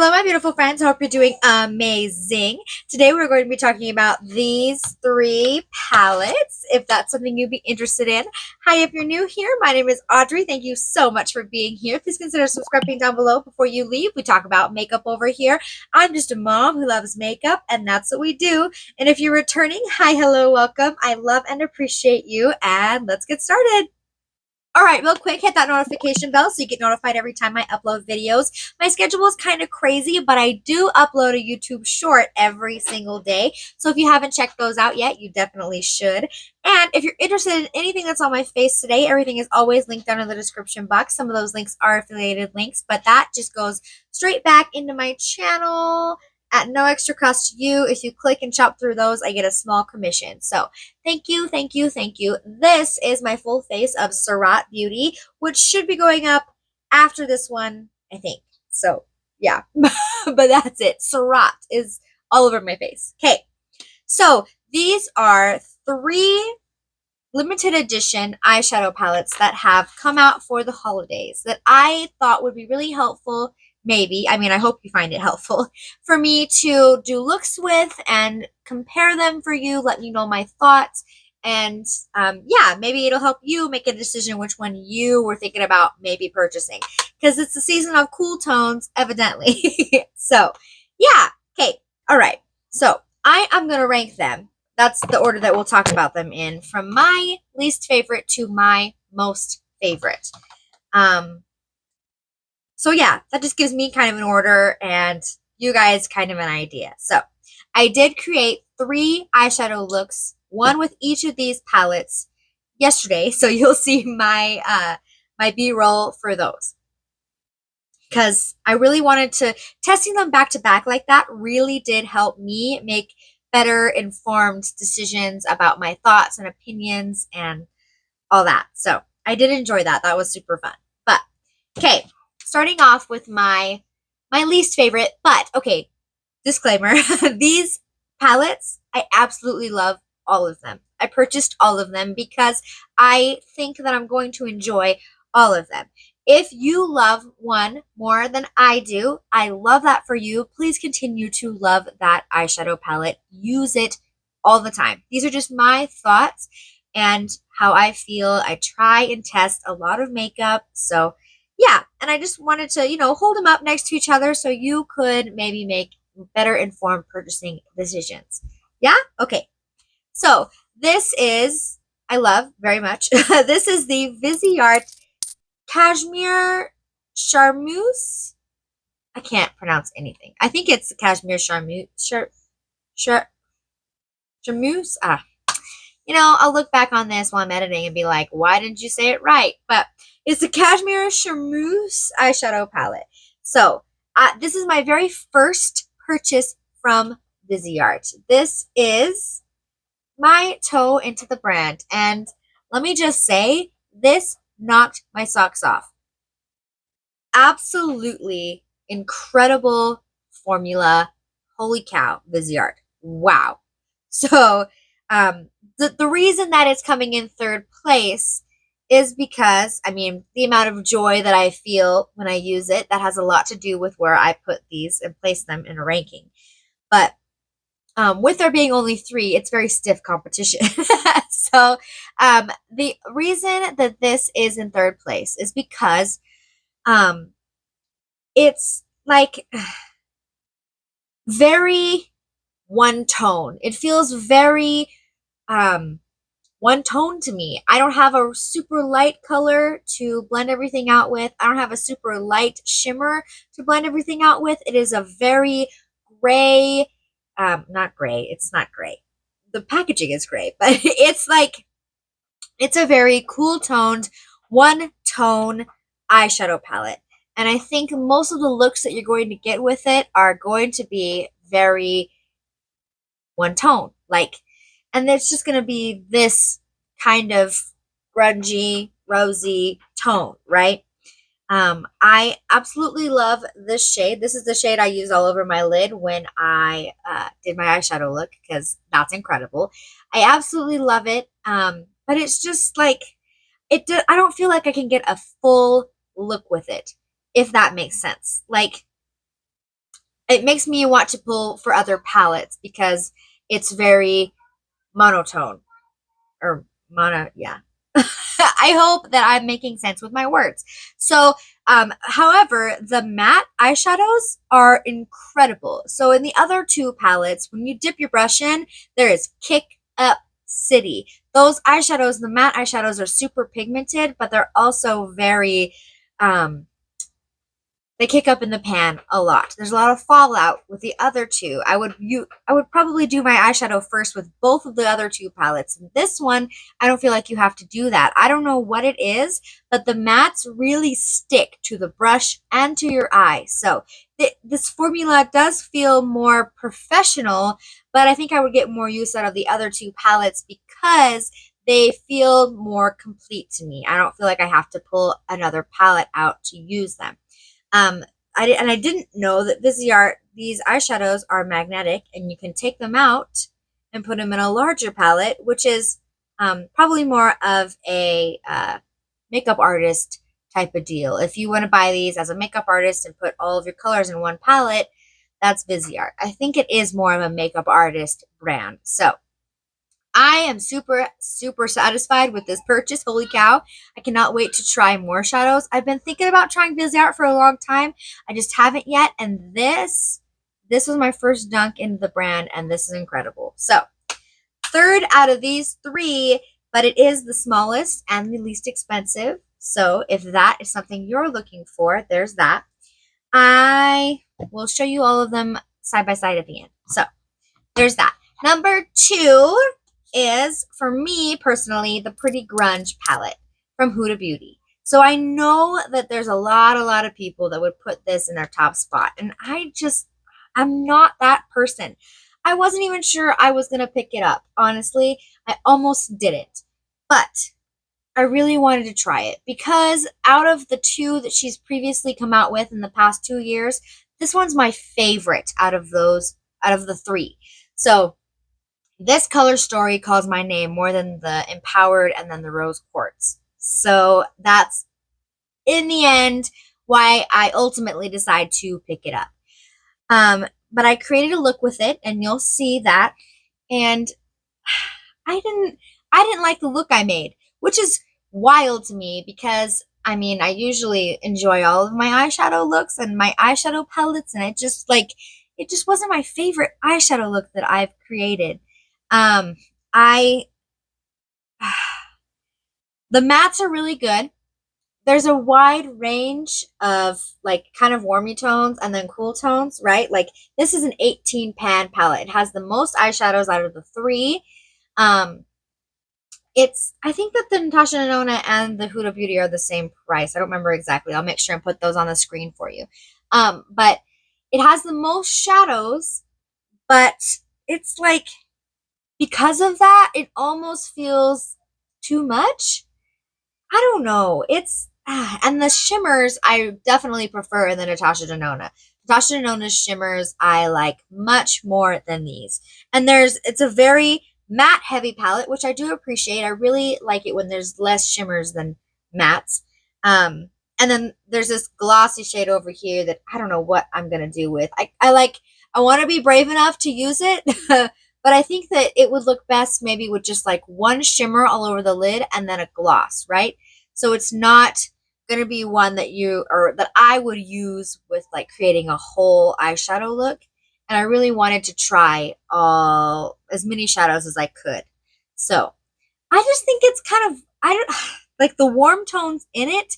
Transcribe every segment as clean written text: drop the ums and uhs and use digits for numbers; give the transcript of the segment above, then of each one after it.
Hello, my beautiful friends. I hope you're doing amazing. Today, we're going to be talking about these three palettes, if that's something you'd be interested in. Hi, if you're new here, my name is Audrey. Thank you so much for being here. Please consider subscribing down below before you leave. We talk about makeup over here. I'm just a mom who loves makeup, and that's what we do. And if you're returning, hi, hello, welcome. I love and appreciate you, and let's get started. All right, real quick, hit that notification bell so you get notified every time I upload videos. My schedule is kind of crazy, but I do upload a YouTube short every single day. So if you haven't checked those out yet, you definitely should. And if you're interested in anything that's on my face today, everything is always linked down in the description box. Some of those links are affiliated links, but that just goes straight back into my channel at no extra cost to you. If you click and shop through those, I get a small commission. So thank you, thank you, thank you. This is my full face of Huda Beauty, which should be going up after this one, I think. So yeah, but that's it. Huda is all over my face. Okay, so these are three limited edition eyeshadow palettes that have come out for the holidays that I thought would be really helpful. Maybe, I mean, I hope you find it helpful for me to do looks with and compare them for you, let me know my thoughts, and yeah, maybe it'll help you make a decision which one you were thinking about maybe purchasing, because it's the season of cool tones, evidently. So yeah, okay, all right, so I am going to rank them. That's the order that we'll talk about them in, from my least favorite to my most favorite. So yeah, that just gives me kind of an order and you guys kind of an idea. So I did create three eyeshadow looks, one with each of these palettes yesterday. So you'll see my my B-roll for those, because I really wanted to, testing them back to back like that really did help me make better informed decisions about my thoughts and opinions and all that. So I did enjoy that. That was super fun. But okay, starting off with my least favorite, but okay, disclaimer, these palettes, I absolutely love all of them. I purchased all of them because I think that I'm going to enjoy all of them. If you love one more than I do, I love that for you. Please continue to love that eyeshadow palette. Use it all the time. These are just my thoughts and how I feel. I try and test a lot of makeup. So yeah, and I just wanted to, you know, hold them up next to each other so you could maybe make better informed purchasing decisions. Yeah? Okay. So this is, I love very much. This is the Viseart Cashmere Charmeuse. I can't pronounce anything. I think it's the Cashmere Charmeuse. Charmeuse? You know, I'll look back on this while I'm editing and be like, why didn't you say it right? But it's the Cashmere Charmeuse eyeshadow palette. So this is my very first purchase from Viseart. This is my toe into the brand. And let me just say, this knocked my socks off. Absolutely incredible formula. Holy cow, Viseart. Wow. So the reason that it's coming in third place is because, I mean, the amount of joy that I feel when I use it, that has a lot to do with where I put these and place them in a ranking. But with there being only three, it's very stiff competition. So the reason that this is in third place is because it's like very one tone. It feels very one tone to me. I don't have a super light color to blend everything out with. I don't have a super light shimmer to blend everything out with. It is a very gray, not gray, it's not gray. The packaging is gray, but it's like, it's a very cool toned, one tone eyeshadow palette. And I think most of the looks that you're going to get with it are going to be very one tone. Like, and it's just going to be this kind of grungy, rosy tone, right? I absolutely love this shade. This is the shade I use all over my lid when I did my eyeshadow look, because that's incredible. I absolutely love it. But it's just like, I don't feel like I can get a full look with it, if that makes sense. Like, it makes me want to pull for other palettes because it's very monotone or mono, yeah. I hope that I'm making sense with my words. So, however, the matte eyeshadows are incredible. So in the other two palettes, when you dip your brush in, there is Kick Up City. Those eyeshadows, the matte eyeshadows, are super pigmented, but they're also very they kick up in the pan a lot. There's a lot of fallout with the other two. I would probably do my eyeshadow first with both of the other two palettes. This one, I don't feel like you have to do that. I don't know what it is, but the mattes really stick to the brush and to your eye. So this formula does feel more professional, but I think I would get more use out of the other two palettes because they feel more complete to me. I don't feel like I have to pull another palette out to use them. I didn't know that Viseart, these eyeshadows are magnetic and you can take them out and put them in a larger palette, which is probably more of a makeup artist type of deal. If you want to buy these as a makeup artist and put all of your colors in one palette, that's Viseart. I think it is more of a makeup artist brand. So I am super, super satisfied with this purchase. Holy cow. I cannot wait to try more shadows. I've been thinking about trying Viseart for a long time. I just haven't yet. And this was my first dunk into the brand, and this is incredible. So, third out of these three, but it is the smallest and the least expensive. So, if that is something you're looking for, there's that. I will show you all of them side by side at the end. So, there's that. Number 2 is, for me personally, the Pretty Grunge palette from Huda Beauty. So I know that there's a lot of people that would put this in their top spot. And I'm not that person. I wasn't even sure I was going to pick it up. Honestly, I almost didn't. But I really wanted to try it because out of the two that she's previously come out with in the past 2 years, this one's my favorite out of the three. So this color story calls my name more than the Empowered and then the Rose Quartz. So that's, in the end, why I ultimately decide to pick it up. But I created a look with it, and you'll see that. And I didn't like the look I made, which is wild to me because, I mean, I usually enjoy all of my eyeshadow looks and my eyeshadow palettes, and it just wasn't my favorite eyeshadow look that I've created. The mattes are really good. There's a wide range of like kind of warmy tones and then cool tones, right? Like this is an 18 pan palette. It has the most eyeshadows out of the three. I think that the Natasha Denona and the Huda Beauty are the same price. I don't remember exactly. I'll make sure and put those on the screen for you. But it has the most shadows, but it's like, because of that, it almost feels too much. I don't know. And the shimmers I definitely prefer in the Natasha Denona. Natasha Denona's shimmers I like much more than these. And it's a very matte heavy palette, which I do appreciate. I really like it when there's less shimmers than mattes. And then there's this glossy shade over here that I don't know what I'm going to do with. I want to be brave enough to use it. But I think that it would look best maybe with just like one shimmer all over the lid and then a gloss, right? So it's not going to be one that I would use with like creating a whole eyeshadow look. And I really wanted to try as many shadows as I could. So I just think it's kind of, like the warm tones in it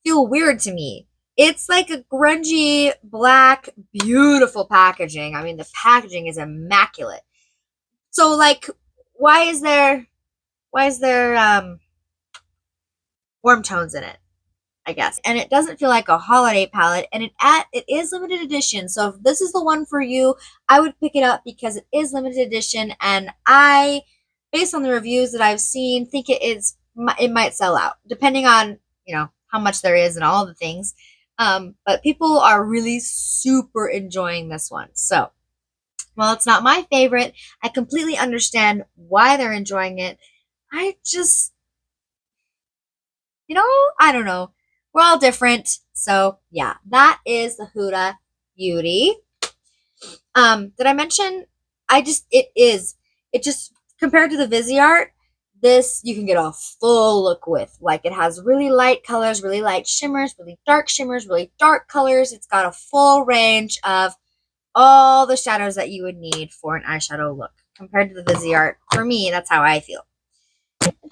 feel weird to me. It's like a grungy, black, beautiful packaging. I mean, the packaging is immaculate. So like, why is there warm tones in it, I guess? And it doesn't feel like a holiday palette, and it is limited edition. So if this is the one for you, I would pick it up because it is limited edition, and I, based on the reviews that I've seen, think it might sell out, depending on, how much there is and all the things. But people are really super enjoying this one. So while it's not my favorite, I completely understand why they're enjoying it. I just, I don't know. We're all different. So yeah, that is the Huda Beauty. Did I mention, it just, compared to the Viseart, this you can get a full look with. Like, it has really light colors, really light shimmers, really dark colors. It's got a full range of all the shadows that you would need for an eyeshadow look compared to the Viseart. For me, that's how I feel.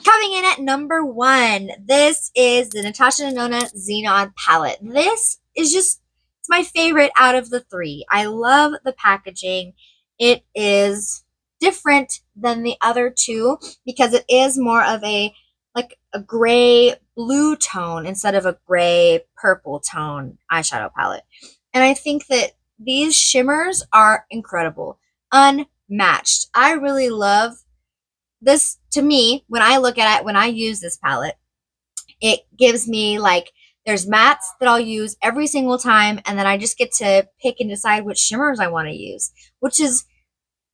Coming in at number 1, this is the Natasha Denona Xenon palette. This is just, it's my favorite out of the 3. I love the packaging. It is different than the other 2 because it is more of a, like a gray blue tone instead of a gray purple tone eyeshadow palette. And I think that these shimmers are incredible, unmatched. I really love this. To me, when I look at it, when I use this palette, it gives me, like, there's mattes that I'll use every single time, and then I just get to pick and decide which shimmers I want to use, which is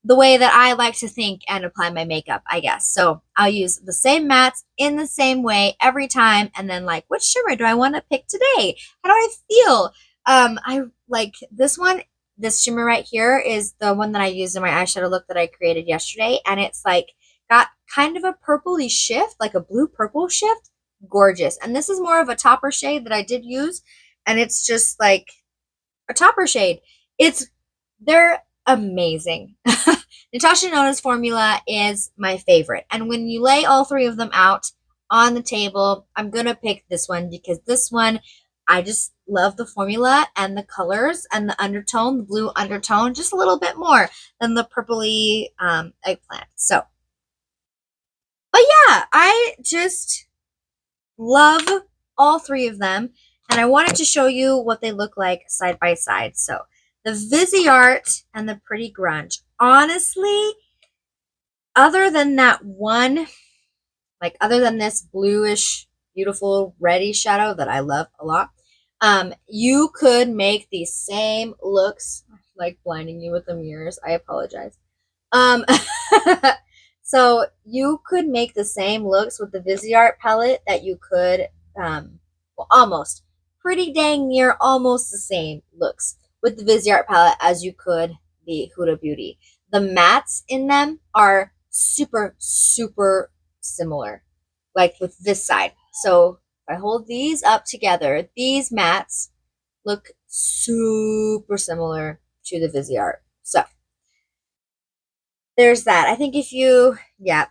the way that I like to think and apply my makeup, I guess. So I'll use the same mattes in the same way every time, and then, like, which shimmer do I want to pick today? How do I feel? I like this one. This shimmer right here is the one that I used in my eyeshadow look that I created yesterday, and it's like got kind of a purpley shift, like a blue purple shift. Gorgeous. And this is more of a topper shade that I did use, and it's just like a topper shade. They're amazing. Natasha Denona's formula is my favorite, and when you lay all 3 of them out on the table, I'm gonna pick this one because this one, I just love the formula and the colors and the undertone, the blue undertone, just a little bit more than the purpley eggplant. So, but yeah, I just love all 3 of them, and I wanted to show you what they look like side by side. So the Viseart and the Pretty Grunge. Honestly, other than that one, like other than this bluish, beautiful reddy shadow that I love a lot, you could make these same looks, like blinding you with the mirrors. I apologize. So you could make the same looks with the Viseart palette that you could, well, almost, pretty dang near almost the same looks with the Viseart palette as you could the Huda Beauty. The mattes in them are super, super similar, like with this side. So if I hold these up together, these mattes look super similar to the Viseart. So there's that. I think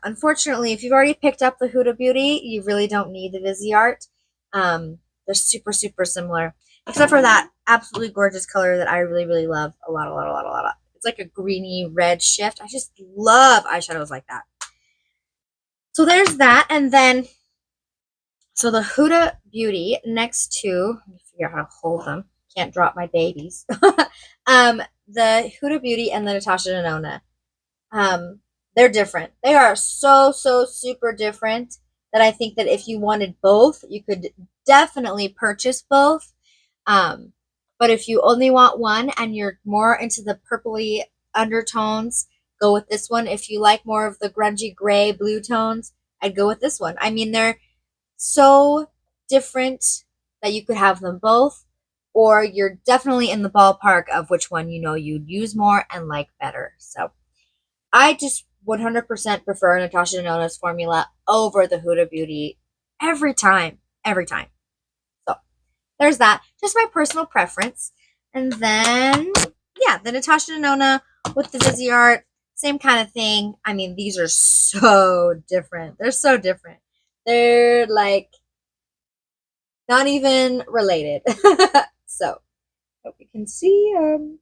unfortunately, if you've already picked up the Huda Beauty, you really don't need the Viseart. They're super, super similar, except for that absolutely gorgeous color that I really, really love a lot. It's like a greeny red shift. I just love eyeshadows like that. So there's that. And then, so the Huda Beauty next to, let me figure out how to hold them. Can't drop my babies. The Huda Beauty and the Natasha Denona. They're different. They are so, so super different that I think that if you wanted both, you could definitely purchase both. But if you only want one and you're more into the purpley undertones, go with this one. If you like more of the grungy gray blue tones, I'd go with this one. I mean, they're so different that you could have them both, or you're definitely in the ballpark of which one you know you'd use more and like better. So I just 100% prefer Natasha Denona's formula over the Huda Beauty every time. So there's that. Just my personal preference. And then, yeah, the Natasha Denona with the Viseart, same kind of thing. I mean, these are so different. They're so different. They're like not even related. So hope you can see.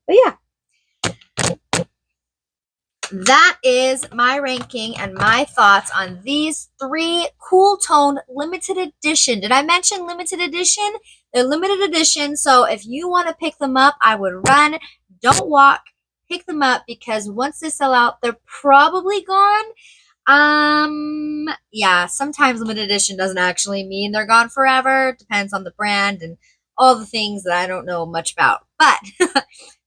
But yeah. That is my ranking and my thoughts on these 3 Cool Tone limited edition. Did I mention limited edition? They're limited edition, so if you want to pick them up, I would run, don't walk, pick them up, because once they sell out, they're probably gone. Yeah, sometimes limited edition doesn't actually mean they're gone forever. It depends on the brand and all the things that I don't know much about. But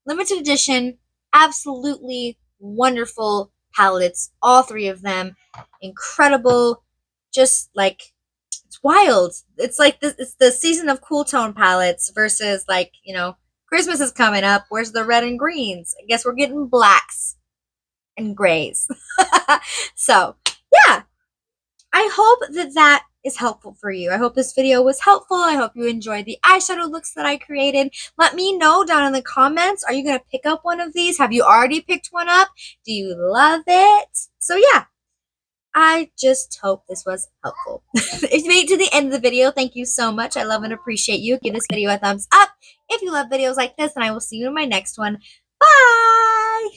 limited edition, absolutely wonderful palettes, all 3 of them, incredible. Just like, it's wild. It's like it's the season of cool tone palettes versus, like, you know, Christmas is coming up. Where's the red and greens? I guess we're getting blacks and grays. So, yeah, I hope that that is helpful for you. I hope this video was helpful. I hope you enjoyed the eyeshadow looks that I created. Let me know down in the comments. Are you going to pick up one of these? Have you already picked one up? Do you love it? So yeah, I just hope this was helpful. If you made it to the end of the video, thank you so much. I love and appreciate you. Give this video a thumbs up if you love videos like this, and I will see you in my next one. Bye!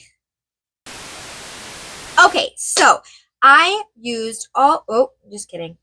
Okay, so I used all, oh, just kidding.